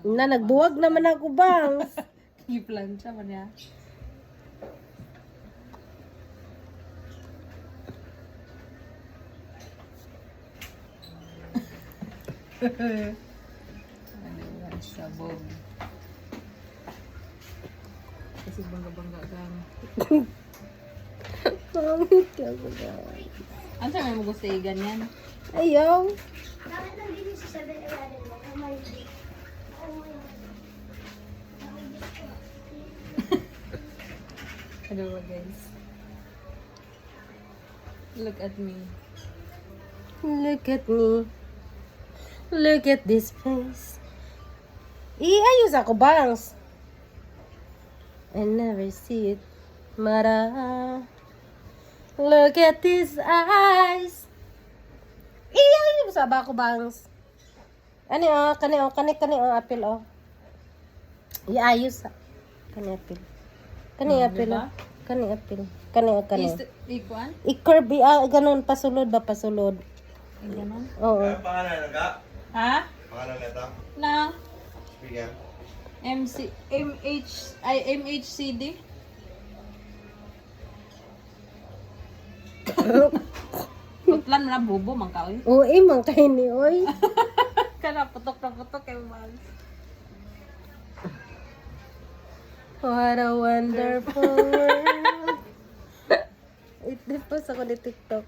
Na nagbuwag naman ako bang. I-plancha man niya. Ano yan, sabog. Kasi bangga-bangga gang. Pangit ka ba guys? Ano sa may mo gusto ganyan? Ayaw. Bakit nandito sa 7-Eleven mo? Oh my God. Ano ba guys? Look at me. Look at me. Look at this face. Ayos ako bangs. I never see it. Mara. Look at these eyes. Ayos sa ba ako bangs. Ano kani apil Iayos sa. Kani apil. Kani apil. Diba? Kani apil. Kani. Ikuan? I-curve, ganun, pasulod ba, pasulod? Ganun? Oo. Ano pangalan nagka? Ha? Pangalan nito? Na? Speaker. MHCD? Putlan mo na bubo, man ka, oy. Oo, man kayo ni, oy. Kana, putok na putok, eh, man. What a wonderful world. It post ako ni TikTok.